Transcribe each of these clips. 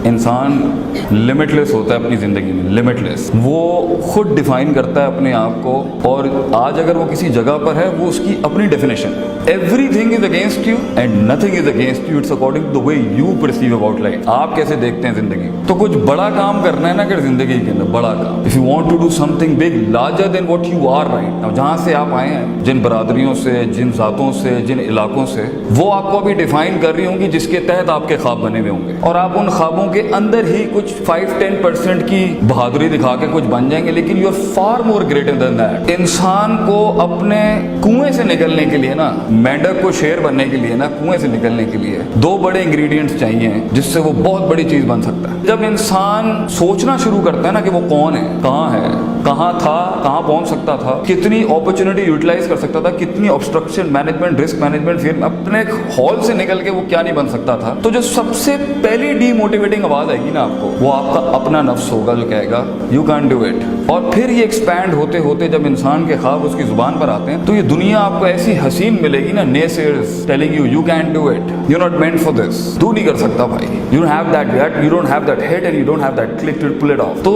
इंसान लिमिटलेस होता है अपनी ज़िंदगी में, लिमिटलेस। वो खुद डिफाइन करता है अपने आप को, और आज अगर वो किसी जगह पर है वो उसकी अपनी डेफिनेशन है। Everything is against you and nothing is against you, it's according to the way you perceive about life. आप कैसे देखते हैं ज़िंदगी। तो कुछ बड़ा काम करना है ना अगर ज़िंदगी के अंदर, बड़ा काम, if you want to do something big larger than what you are right now, जहाँ से आप आए हैं, जिन बरादरियों से, जिन ज़ातों से, जिन इलाकों से, वो आपको अभी डिफाइन कर रही होंगी, जिसके तहत आपके ख्वाब बने हुए होंगे, और आप उन ख्वाबों के अंदर ही कुछ 5-10% की बहादुरी दिखा के कुछ बन जाएंगे, लेकिन you are far more greater than that. इंसान को अपने कुएं से निकलने के लिए ना, मेंढक को शेर बनने के लिए ना, कुएं से निकलने के लिए 2 बड़े इंग्रेडिएंट्स चाहिए जिससे वो बहुत बड़ी चीज बन सकता है। जब इंसान सोचना शुरू करता है ना कि वो कौन है, कहाँ था, कहाँ पहुंच सकता था, कितनी अपॉर्चुनिटी यूटिलाइज कर सकता था, कितनी ऑब्स्ट्रक्शन मैनेजमेंट, रिस्क मैनेजमेंट, फिर अपने हॉल से निकल के वो क्या नहीं बन सकता था, तो जो सबसे पहली डीमोटिवेटिंग आवाज आएगी ना आपको, वो आपका अपना नफ्स होगा जो कहेगा यू कैन डू इट। और फिर ये एक्सपैंड होते होते जब इंसान के ख्वाब उसकी जुबान पर आते हैं, तो ये दुनिया आपको ऐसी हसीन मिलेगी ना, naysayers telling you you can do it, you not meant for this, तू नहीं कर सकता भाई, you don't have that, you don't have that head and you don't have that click to pull it off. तो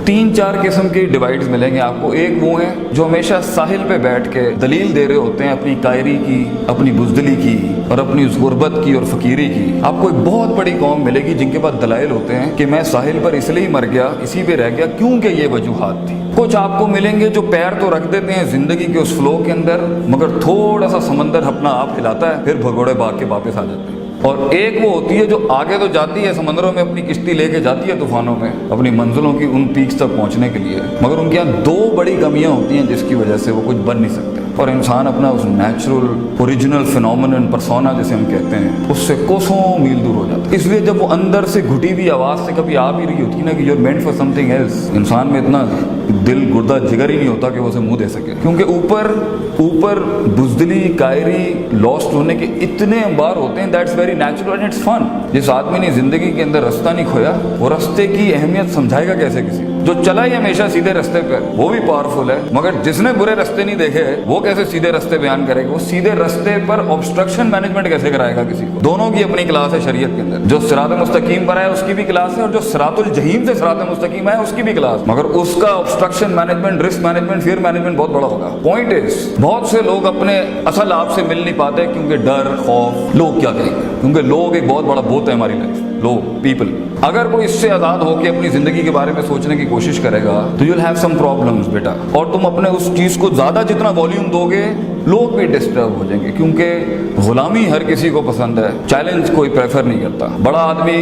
3-4 किस्म के divides मिलेंगे आपको। एक वो हैं जो हमेशा साहिल पे बैठ के दलील दे रहे होते हैं अपनी कायरी की, अपनी बुज़दिली की, और अपनी गुर्बत की और फ़कीरी की। आपको एक बहुत बड़ी कौम मिलेगी जिनके पास दलाइल होते हैं कि मैं साहिल पर इसलिए मर गया, इसी पे रह गया क्योंकि ये वजूहात थी। कुछ आपको मिलेंगे जो पैर तो रख देते हैं ज़िंदगी के उस फ्लो के अंदर, मगर थोड़ा सा समंदर अपना आप हिलाता है, फिर भगोड़े भाग के वापस आ जाते हैं। और एक वो होती है जो आगे तो जाती है समंदरों में, अपनी किश्ती लेके जाती है तूफानों में अपनी मंजिलों की उन पीक्स तक पहुंचने के लिए, मगर उनके यहाँ 2 बड़ी कमियां होती हैं जिसकी वजह से वो कुछ बन नहीं सकते। और इंसान अपना उस नेचुरल ओरिजिनल फिनोमिनन पर्सोना जिसे हम कहते हैं, उससे कोसों मील दूर हो जाता है। इसलिए जब वो अंदर से घुटी हुई आवाज़ से कभी आ भी रही होती है ना कि you are meant for something else, इंसान में इतना दिल गुर्दा जिगर ही नहीं होता कि वो उसे मुंह दे सके, क्योंकि ऊपर बुज़दिली, कायरी, लॉस्ट होने के इतने अंबार होते हैं। That's very natural and it's fun. जिस आदमी ने जिंदगी के अंदर रास्ता नहीं खोया, वो रास्ते की अहमियत समझाएगा कैसे किसी? जो चला ही हमेशा सीधे रास्ते पर, वो भी पावरफुल है, मगर जिसने बुरे रास्ते नहीं देखे वो कैसे सीधे रास्ते बयान करेगा? वो सीधे रास्ते पर ऑब्स्ट्रक्शन मैनेजमेंट कैसे कराएगा किसी को? दोनों की अपनी क्लास है शरीयत के अंदर। जो सिरात मुस्तकीम पर है उसकी भी क्लास है, और जो सिरातुल जहीम से सिरात मुस्तकीम है उसकी भी क्लास, मगर उसका obstruction management, risk management, fear management बहुत बड़ा होगा। पॉइंट इज, बहुत से लोग अपने असल आप से मिल नहीं पाते क्योंकि डर, खौफ, लोग क्या कहेंगे, क्योंकि लोग एक बहुत बड़ा बोझ है हमारी लाइफ। लोग, पीपल, अगर कोई इससे आजाद होकर अपनी जिंदगी के बारे में सोचने की कोशिश करेगा तो यूल हैव सम प्रॉब्लम्स बेटा। और तुम अपने उस चीज को ज्यादा जितना वॉल्यूम दोगे, लोग भी डिस्टर्ब हो जाएंगे, क्योंकि गुलामी हर किसी को पसंद है, चैलेंज कोई प्रेफर नहीं करता। बड़ा आदमी,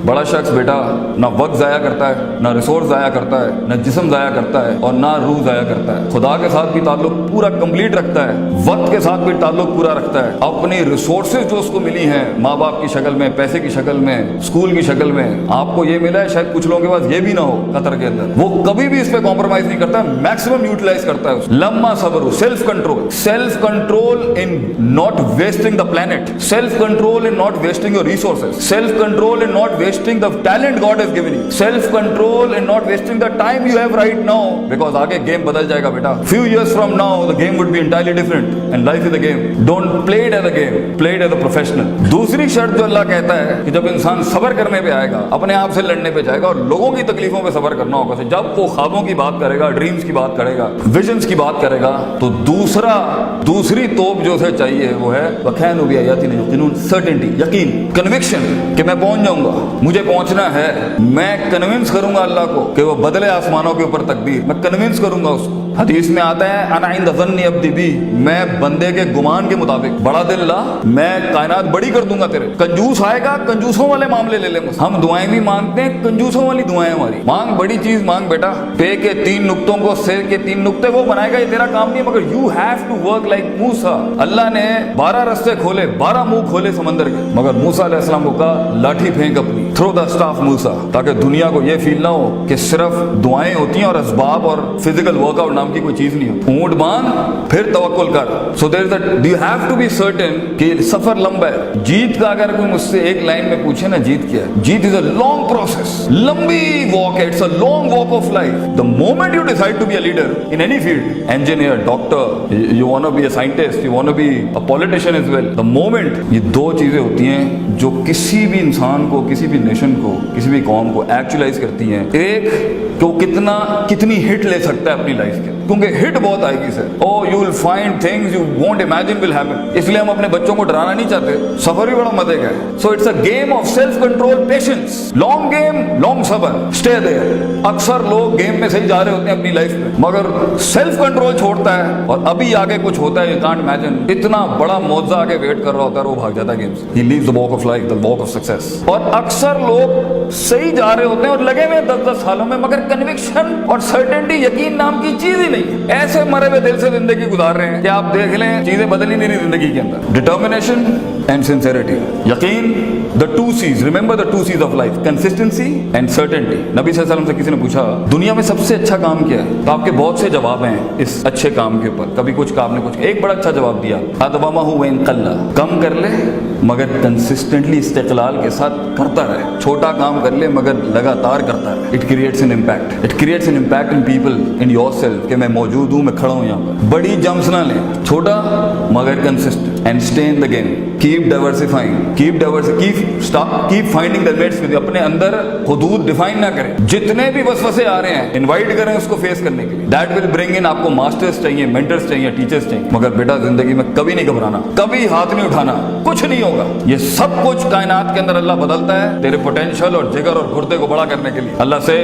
बड़ा शख्स बेटा ना वक्त जाया करता है, ना रिसोर्स जाया करता है, ना जिस्म जाया करता है, और ना रूह जाया करता है। खुदा के साथ भी ताल्लुक पूरा कंप्लीट रखता है, वक्त के साथ भी ताल्लुक पूरा रखता है। अपनी रिसोर्सेज जो उसको मिली हैं, माँ बाप की शक्ल में, पैसे की शक्ल में, स्कूल की शक्ल में, आपको ये मिला है, शायद कुछ लोगों के पास ये भी ना हो कतर के अंदर, वो कभी भी इस पे कॉम्प्रोमाइज नहीं करता, मैक्सिमम यूटिलाइज करता है। लम्मा सब्र, self control in not wasting the planet, self control in not wasting your resources, self control in not wasting the talent God has given you, self control in not wasting the time you have right now, because आगे game बदल जाएगा बेटा। Few years from now the game would be entirely different and life is a game. Don't play it as a game, play it as a professional. दूसरी शर्त जो अल्लाह कहता है कि जब इंसान सब्र करने पे आएगा, अपने आप से लड़ने पे जाएगा और लोगों की तकलीफों पे सब्र करना होगा, जब वो ख्वाबों की बात करेगा, ड्रीम्स की बात करेगा, विजन्स की बात करेगा, तो दूसरी तोप जो उसे चाहिए वो है वखैनु बिआयातिना युक़िनून, सर्टेनिटी, यकीन, कन्विक्शन कि मैं पहुंच जाऊंगा, मुझे पहुंचना है। मैं कन्विंस करूंगा अल्लाह को कि वो बदले आसमानों के ऊपर तकदीर, मैं कन्विंस करूंगा उसको। हदीस में आता है अना इंद ज़न्नि अब्दी बी, मैं बंदे के गुमान के मुताबिक, बड़ा दिल ला, मैं कायनात बड़ी कर दूंगा तेरे। कंजूस आएगा, कंजूसों वाले मामले ले लेंगे। हम दुआएं भी मांगते हैं, कंजूसों वाली दुआएं हमारी। मांग बड़ी चीज मांग बेटा, पे के 3 नुक्तों को सिर के 3 नुक्ते वो बनाएगा, ये तेरा काम नहीं है, मगर you have to work like Musa. Allah ने 12 रास्ते खोले, 12 मुंह खोले समंदर के, मगर मूसा अलैहिस्सलाम को कहा लाठी फेंक अपनी, थ्रो द स्टाफ मूसा, ताकि दुनिया को ये फील ना हो कि सिर्फ दुआएं होती हैं और असबाब और फिजिकल वर्कआउट नाम की कोई चीज नहीं होती। ऊंट बांध फिर तवक्कुल कर। So there is that you have to be certain कि सफर लंबा है। जीत का अगर कोई मुझसे एक लाइन में पूछे ना जीत क्या है, जीत इज अ लॉन्ग प्रोसेस, लंबी वॉक है, it's a long walk of life. The moment you decide to be a leader in any field, engineer, doctor, you want to be a scientist, you want to be a politician as well, the moment, ये 2 चीजें होती हैं जो किसी भी इंसान को, किसी भी नेशन को, किसी भी कौम को एक्चुअलाइज करती हैं। एक कि वो कितनी हिट ले सकता है अपनी लाइफ के, क्योंकि हिट बहुत आएगी sir. Oh you will find things you won't imagine will happen. इसलिए हम अपने बच्चों को डराना नहीं चाहते, सफर भी बड़ा मजे का है। So it's a game of self control, patience, long game, long सबर, स्टे देयर। अक्सर लोग गेम में सही जा रहे होते हैं अपनी लाइफ में, मगर सेल्फ कंट्रोल छोड़ता है और अभी आगे कुछ होता है, यू कांट इमेजिन। इतना बड़ा मौजा आगे वेट कर रहा होता है, वो भाग जाता है गेम से। He leaves the walk of life, the walk of success. और अक्सर लोग सही जा रहे होते हैं और लगे हुए 10-10 सालों में, मगर कन्विक्शन और सर्टेनिटी, यकीन नाम की चीज ही नहीं। ऐसे मरे हुए दिल से जिंदगी गुजार रहे हैं कि आप देख लें चीजें बदल ही नहीं रही जिंदगी के अंदर। डिटर्मिनेशन एंड सिंसेरिटी, यकीन, the two Cs, remember the two Cs of life, consistency and certainty. नबी सल्लल्लाहु अलैहि वसल्लम से किसी ने पूछा दुनिया में सबसे अच्छा काम क्या है, तो आपके बहुत से जवाब हैं इस अच्छे काम के ऊपर। कभी कुछ काम ने कुछ, एक बड़ा अच्छा जवाब दिया, अदवामा हुआ इनकल्ला, कम कर ले मगर कंसिस्टेंटली इस्तिक़लाल के साथ करता रहे। छोटा काम कर ले मगर लगातार करता रहे। It creates an impact, it creates an impact in people, in yourself, कि मैं मौजूद हूँ, मैं खड़ा हूँ यहाँ पर। बड़ी जंप्स ना लें, छोटा मगर consistent, and stay in the game. Keep diversifying, keep finding the mates with, अपने अंदर हुदूद डिफाइन ना करें। जितने भी वसवसे आ रहे हैं इनवाइट करें उसको फेस करने के लिए। दैट विल ब्रिंग इन, आपको मास्टर्स चाहिए, मेंटर्स चाहिए, टीचर्स चाहिए, मगर बेटा जिंदगी में कभी नहीं घबराना, कभी हाथ नहीं उठाना, कुछ नहीं होगा। ये सब कुछ कायनात के अंदर अल्लाह बदलता है तेरे पोटेंशियल और जिगर और गुर्दे को बड़ा करने के लिए। अल्लाह से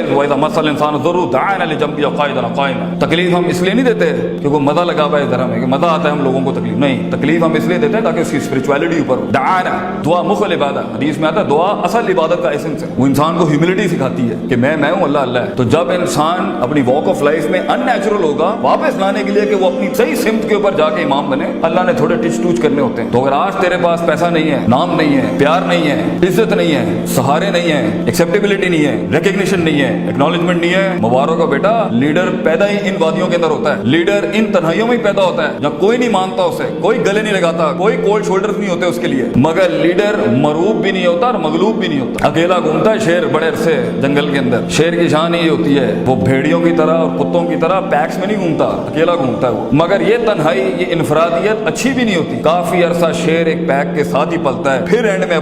तकलीफ हम इसलिए नहीं देते क्योंकि मजा लगा पाए धर्म में, कि मजा आता है हम लोगों को तकलीफ नहीं, तकलीफ हम इसलिए देते हैं ताकि उसकी स्पिरिचुअलिटी ऊपर। दाना दुआ मुखल इबादत, हदीस में आता है दुआ असल इबादत का एसेंस है। वो इंसान को ह्यूमिलिटी सिखाती है कि मैं हूं, अल्लाह अल्लाह है। तो जब इंसान अपनी वॉक ऑफ लाइफ में अननेचुरल होगा, वापस लाने के लिए कि वो अपनी सही सिमत के ऊपर जाके इमाम बने, अल्लाह ने थोड़े टिच टूच करने होते हैं। तो अगर आज तेरे पास पैसा नहीं है, नाम नहीं है, प्यार नहीं है, इज्जत नहीं है, सहारे नहीं है, एक्सेप्टेबिलिटी नहीं है, रिकग्निशन नहीं है, एक्नॉलेजमेंट नहीं है, मुबारक हो बेटा, लीडर पैदा ही इन वादियों के अंदर होता है। लीडर इन तन्हाइयों में पैदा होता है जब कोई नहीं मानता उसे, कोई गले नहीं लगाता, कोई कोल्ड शोल्डर्स नहीं होते उसके लिए। मगर लीडर मरूब भी नहीं होता और मगलूब भी नहीं होता। अकेला घूमता है शेर बड़े अरसे जंगल के अंदर। शेर की शान ये होती है, वो भेड़ियों की तरह और कुत्तों की तरह पैक्स में नहीं घूमता, अकेला घूमता है वो। मगर ये तन्हाई, ये इनफरादियत अच्छी भी नहीं होती। काफी अरसा शेर एक पैक के साथ ही पलता है, फिर एंड में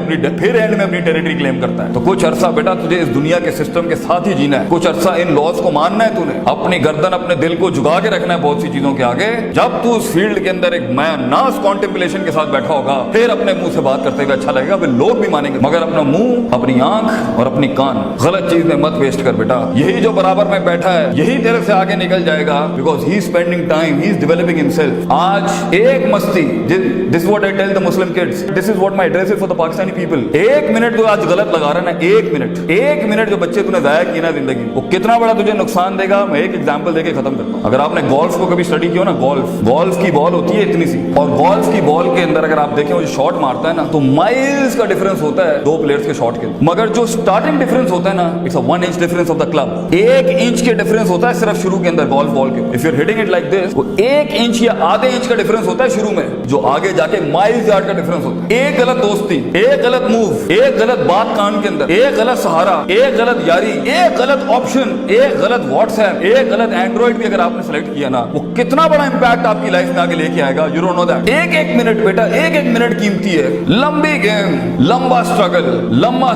अपनी टेरिटरी क्लेम करता है। तो कुछ अरसा बेटा तुझे इस दुनिया के सिस्टम के साथ ही जीना है, कुछ अरसा इन लॉज को मानना है, तूने अपनी गर्दन, अपने दिल को झुका के रखना है बहुत सी चीजों के आगे। जब तू उस फील्ड के अंदर एक नास कॉन्टेम्पलेशन के साथ बैठा होगा, फिर अपने मुंह से बात करते हुए अच्छा लगेगा, फिर लोग भी मानेंगे। मगर अपना मुंह, अपनी आंख और अपनी कान गलत चीज में मत वेस्ट कर बेटा। यही जो बराबर में बैठा है, यही तेरे से आगे निकल जाएगा, because he spending time, he is developing himself. आज एक मस्ती, this is what I tell the Muslim kids, this is what my address is for the Pakistani people. एक मिनट तो आज गलत लगा रहा है ना, एक मिनट जो बच्चे तूने जाया किया ना जिंदगी, वो कितना बड़ा तुझे नुकसान देगा। मैं एक एग्जांपल देके खत्म करता हूं। अगर आपने गोल्फ को कभी स्टडी किया ना, गोल्फ की बॉल होती है इतनी सी, और गोल्फ की बॉल के अंदर अगर आप देखें वो जो शॉट मारता है ना, तो माइल्स का डिफरेंस होता है दो प्लेयर्स के शॉट के। मगर जो स्टार्टिंग डिफरेंस होता है ना, it's a 1 inch difference of the club. 1 inch के डिफरेंस होता है सिर्फ शुरू के अंदर गोल्फ बॉल के। If you are hitting it like this, 1 inch या आधे इंच का डिफरेंस होता है शुरू में, जो आगे जाके माइल्स यार्ड का डिफरेंस होता है। एक गलत दोस्ती, एक गलत मूव, एक गलत बात कान के अंदर, एक गलत सहारा, एक गलत यारी, एक गलत ऑप्शन, एक गलत व्हाट्सएप, एक गलत एंड्रॉइड भी अगर आपने सेलेक्ट किया ना, वो कितना बड़ा इंपैक्ट आपकी लाइफ में आगे लेके आएगा, यू डोंट नो दैट। एक मिनट बेटा, एक मिनट कीमती है। लंबी गेम, लंबा स्ट्रगल, लंबा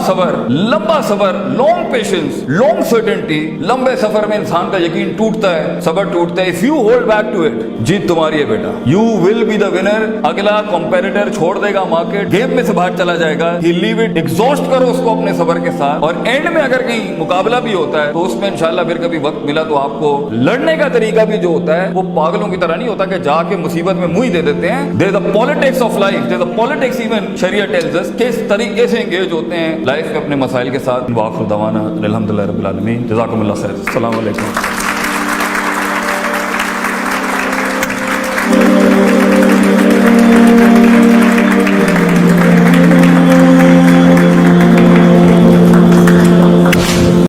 सबर, लॉन्ग पेशेंस, लॉन्ग सर्टेनिटी। लंबे सफर में इंसान का यकीन टूटता है, सबर टूटता है। If you hold back to it, जीत तुम्हारी है बेटा। You will be the winner. अगला कंपेटिटर छोड़ देगा मार्केट, गेम में से बाहर चला जाएगा, ही लीव इट। एग्जॉस्ट करो उसको अपने सबर के साथ, और एंड में अगर कहीं मुकाबला भी होता है तो उसमें इंशाल्लाह फिर कभी वक्त मिला तो आपको लड़ने का तरीका भी जो होता है वो पागलों की तरह नहीं होता कि जाके मुसीबत में मुंह ही दे देते हैं। There is a politics of life, there is a politics even शरिया टेल्स अस, किस तरीके से एंगेज होते हैं लाइफ में अपने मसाइल के साथ। वाखिर दवाना अल्हम्दुलिल्लाह रब्बिल आलमीन, जज़ाकुमुल्लाह खैर, अस्सलाम वालेकुम।